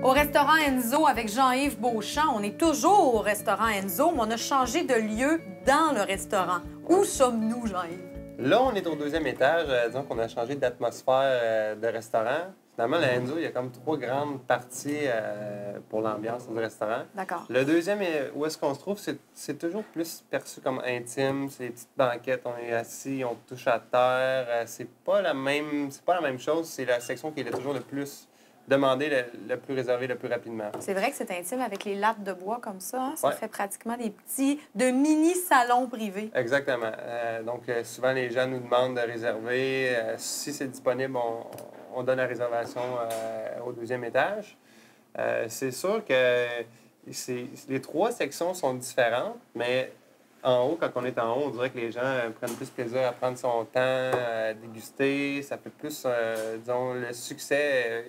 Au restaurant Enzo avec Jean-Yves Beauchamp, on est toujours au restaurant Enzo, mais on a changé de lieu dans le restaurant. Où sommes-nous, Jean-Yves? Là, on est au deuxième étage. Disons qu'on a changé d'atmosphère de restaurant. Finalement, le Enzo, il y a comme 3 grandes parties pour l'ambiance du restaurant. D'accord. Le deuxième, où est-ce qu'on se trouve, c'est toujours plus perçu comme intime. C'est des petites banquettes, on est assis, on touche à terre. C'est pas la même chose. C'est la section qui est toujours le plus demandée, le plus réservée, le plus rapidement. C'est vrai que c'est intime avec les lattes de bois comme ça. Hein? Ça Ouais. fait pratiquement de mini-salons privés. Exactement. Donc, souvent, les gens nous demandent de réserver. Si c'est disponible, on donne la réservation au deuxième étage. C'est sûr que les 3 sections sont différentes, mais en haut, quand on est en haut, on dirait que les gens prennent plus plaisir à prendre son temps, à déguster. Ça fait plus, disons, le succès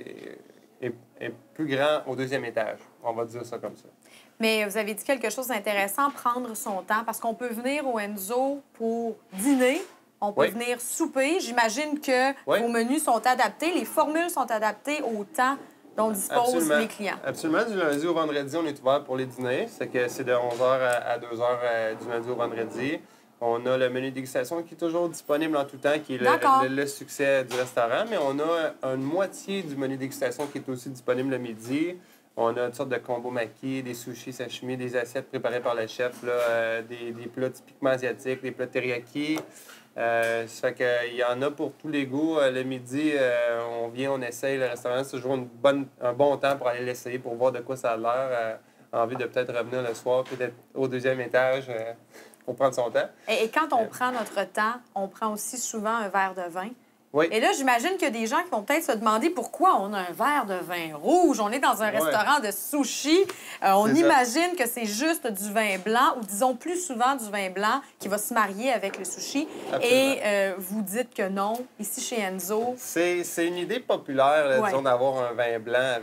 est plus grand au deuxième étage. On va dire ça comme ça. Mais vous avez dit quelque chose d'intéressant, prendre son temps, parce qu'on peut venir au Enzo pour dîner, on peut Oui. venir souper. J'imagine que Oui. vos menus sont adaptés, les formules sont adaptées au temps dont disposent Absolument. les clients. Absolument. Du lundi au vendredi, on est ouvert pour les dîners. C'est que c'est de 11h à 2h du lundi au vendredi. On a le menu dégustation qui est toujours disponible en tout temps, qui est le succès du restaurant. Mais on a une moitié du menu dégustation qui est aussi disponible le midi. On a toutes sortes de combos maquis, des sushis, sashimi, des assiettes préparées par le chef, là, des plats typiquement asiatiques, des plats teriyaki. Ça fait qu'il y en a pour tous les goûts. Le midi, on vient, on essaye. Le restaurant, c'est toujours un bon temps pour aller l'essayer, pour voir de quoi ça a l'air. Envie de peut-être revenir le soir, peut-être au deuxième étage pour prendre son temps. Et quand on prend notre temps, on prend aussi souvent un verre de vin. Oui. Et là, j'imagine qu'il y a des gens qui vont peut-être se demander pourquoi on a un verre de vin rouge. On est dans un restaurant de sushi. On imagine que c'est juste du vin blanc, ou disons plus souvent du vin blanc qui va se marier avec le sushi. Absolument. Et vous dites que non, ici chez Enzo. C'est une idée populaire, là, disons, d'avoir un vin blanc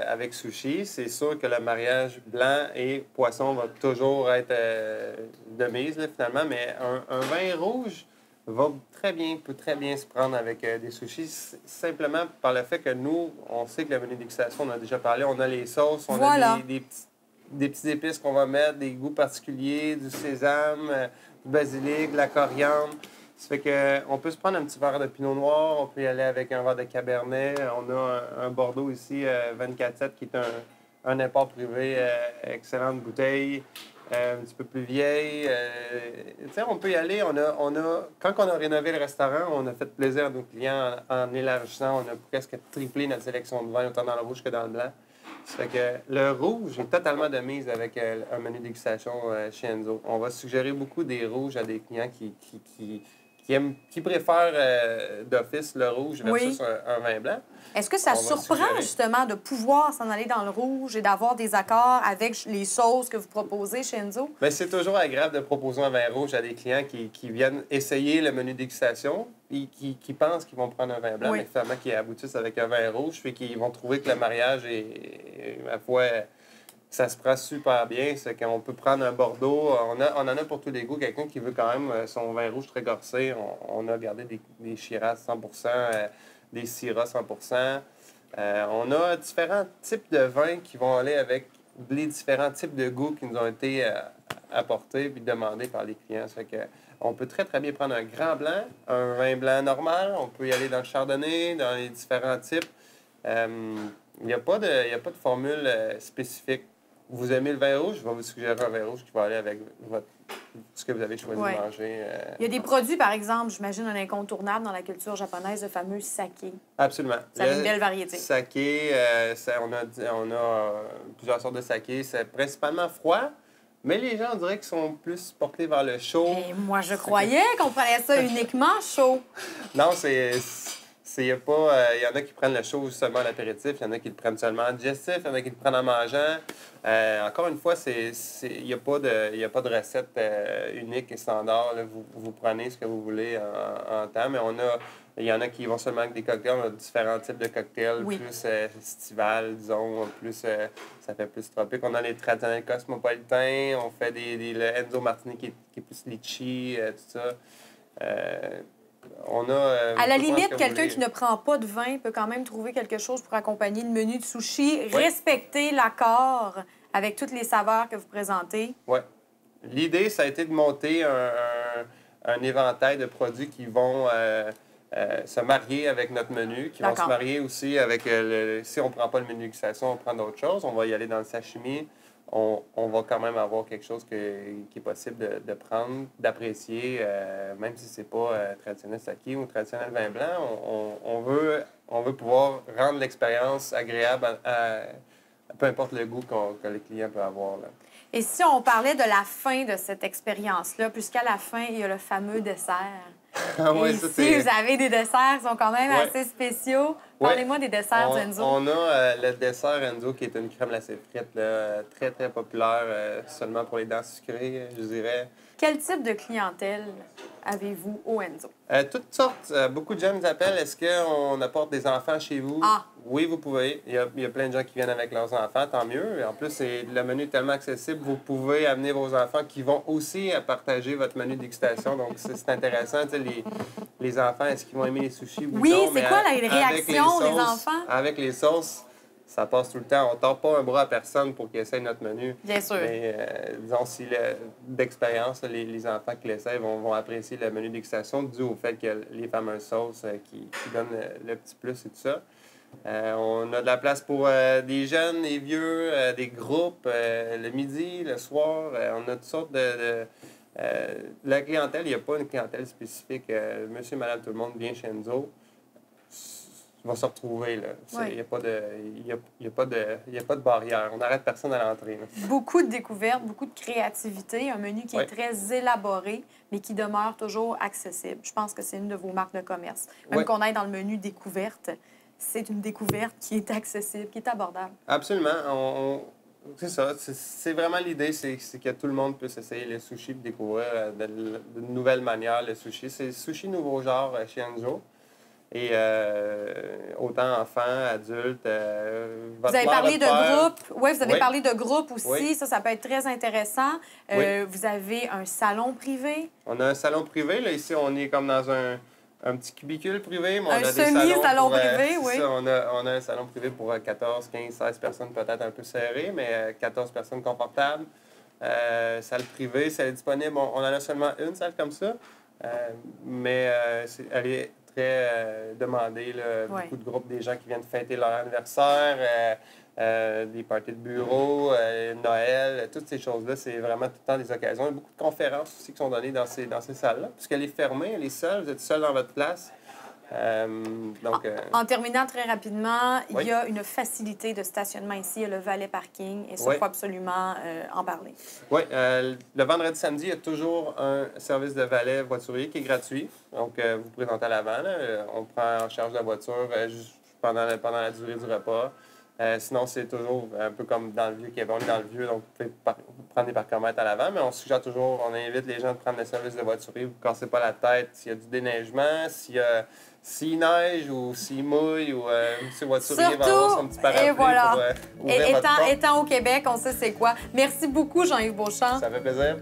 avec sushi. C'est sûr que le mariage blanc et poisson va toujours être de mise, là, finalement, mais un vin rouge peut très bien se prendre avec des sushis, simplement par le fait que nous, on sait que le menu dégustation, on a déjà parlé, on a les sauces, on a des petites épices qu'on va mettre, des goûts particuliers, du sésame, du basilic, de la coriandre. Ça fait qu'on peut se prendre un petit verre de pinot noir, on peut y aller avec un verre de cabernet. On a un Bordeaux ici, 24-7, qui est un import privé, excellente bouteille. Un petit peu plus vieille. On peut y aller. Quand on a rénové le restaurant, on a fait plaisir à nos clients en élargissant. On a presque triplé notre sélection de vin, autant dans le rouge que dans le blanc. Ça fait que le rouge est totalement de mise avec un menu dégustation chez Enzo. On va suggérer beaucoup des rouges à des clients qui préfèrent d'office le rouge versus un vin blanc. Est-ce que ça surprend justement de pouvoir s'en aller dans le rouge et d'avoir des accords avec les sauces que vous proposez chez Enzo? Bien, c'est toujours agréable de proposer un vin rouge à des clients qui viennent essayer le menu dégustation et qui pensent qu'ils vont prendre un vin blanc, mais finalement qui aboutissent avec un vin rouge, puis qu'ils vont trouver que le mariage est ma foi, ça se prend super bien. C'est qu'on peut prendre un Bordeaux. On en a pour tous les goûts. Quelqu'un qui veut quand même son vin rouge très corsé. On a gardé des Shiraz 100 des Syrah 100 on a différents types de vins qui vont aller avec les différents types de goûts qui nous ont été apportés puis demandés par les clients. Ça fait que on peut très, très bien prendre un grand blanc, un vin blanc normal. On peut y aller dans le chardonnay, dans les différents types. Il n'y a pas de formule spécifique. Vous aimez le vin rouge, je vais vous suggérer un vin rouge qui va aller avec ce que vous avez choisi de manger. Il y a des produits, par exemple, j'imagine un incontournable dans la culture japonaise, le fameux saké. Absolument. Ça a une belle variété. Saké, on a plusieurs sortes de saké. C'est principalement froid, mais les gens, on dirait qu'ils sont plus portés vers le chaud. Et moi, je croyais qu'on prenait ça uniquement chaud. Non, il y en a qui prennent le chaud seulement à l'apéritif, il y en a qui le prennent seulement en digestif, il y en a qui le prennent en mangeant. Encore une fois, il n'y a pas de recette unique et standard. Là. Vous prenez ce que vous voulez en temps, mais il y en a qui vont seulement avec des cocktails. On a différents types de cocktails, plus estival, disons, ça fait plus tropique. On a les traditionnels cosmopolitains, on fait le Enzo Martini qui est plus litchi, tout ça. On a, à la limite, quelqu'un qui ne prend pas de vin peut quand même trouver quelque chose pour accompagner le menu de sushi, respecter l'accord avec toutes les saveurs que vous présentez. Oui. L'idée, ça a été de monter un éventail de produits qui vont se marier avec notre menu, qui vont se marier aussi avec si on ne prend pas le menu dégustation, on prend d'autres choses. On va y aller dans le sashimi. On va quand même avoir quelque chose qui est possible de prendre, d'apprécier, même si c'est pas traditionnel sake ou traditionnel vin blanc. On veut pouvoir rendre l'expérience agréable peu importe le goût que les clients peuvent avoir. Là. Et si on parlait de la fin de cette expérience-là, puisqu'à la fin, il y a le fameux dessert. Oui, ici, vous avez des desserts qui sont quand même assez spéciaux. Parlez-moi des desserts d'Enzo. On a le dessert Enzo qui est une crème glacée frite, là, très, très populaire, seulement pour les dents sucrées, je dirais. Quel type de clientèle avez-vous au Enzo? Toutes sortes. Beaucoup de gens nous appellent. Est-ce qu'on apporte des enfants chez vous? Ah! Oui, vous pouvez. Il y a plein de gens qui viennent avec leurs enfants, tant mieux. En plus, le menu est tellement accessible, vous pouvez amener vos enfants qui vont aussi partager votre menu de dégustation. Donc, c'est intéressant. Les enfants, est-ce qu'ils vont aimer les sushis? Oui, c'est quoi la réaction des enfants? Avec les sauces, ça passe tout le temps. On ne tord pas un bras à personne pour qu'ils essayent notre menu. Bien sûr. Mais disons, d'expérience, les enfants qui l'essayent vont apprécier le menu de dégustation dû au fait que les fameuses sauces qui donnent le petit plus et tout ça. On a de la place pour des jeunes, des vieux, des groupes, le midi, le soir. On a toutes sortes la clientèle, il n'y a pas une clientèle spécifique. Monsieur, madame, tout le monde vient chez Enzo. Va se retrouver. Il n'y a pas de barrière. On n'arrête personne à l'entrée. Beaucoup de découvertes, beaucoup de créativité, un menu qui est très élaboré, mais qui demeure toujours accessible. Je pense que c'est une de vos marques de commerce. Même qu'on aille dans le menu découverte, c'est une découverte qui est accessible, qui est abordable. Absolument. C'est ça. C'est vraiment l'idée, c'est que tout le monde puisse essayer le sushi et découvrir de nouvelles manières le sushi. C'est sushi nouveau genre chez Enzo. Et autant enfants, adultes, vous avez parlé de groupe. Oui, vous avez parlé de groupe aussi. Oui. Ça peut être très intéressant. Vous avez un salon privé. On a un salon privé. Là, ici, on est comme dans un petit cubicule privé. Mais on a des semi-salon privé, oui. Ça, on a un salon privé pour 14, 15, 16 personnes, peut-être un peu serré, mais 14 personnes confortables. Salle privée, c'est disponible. On en a seulement une salle comme ça. Mais elle est très demandée. Beaucoup de groupes, des gens qui viennent fêter leur anniversaire, des parties de bureau, Noël, toutes ces choses-là, c'est vraiment tout le temps des occasions. Il y a beaucoup de conférences aussi qui sont données dans ces salles-là, puisqu'elle est fermée, elle est seule, vous êtes seul dans votre place. En terminant très rapidement, il y a une facilité de stationnement ici, il y a le valet parking, et ça, il faut absolument en parler. Oui, le vendredi, samedi, il y a toujours un service de valet voiturier qui est gratuit. Donc, vous vous présentez à l'avant, on prend en charge la voiture pendant la durée du repas. Sinon, c'est toujours un peu comme dans le vieux Québec. On est dans le vieux, donc vous pouvez prendre des parcomètres à l'avant, mais on suggère toujours, on invite les gens de prendre le service de voiturier. Vous ne cassez pas la tête s'il y a du déneigement, s'il neige ou s'il mouille ou M. Voiturier va avoir son petit parapluie pour ouvrir votre porte. Étant au Québec, on sait c'est quoi. Merci beaucoup, Jean-Yves Beauchamp. Ça fait plaisir.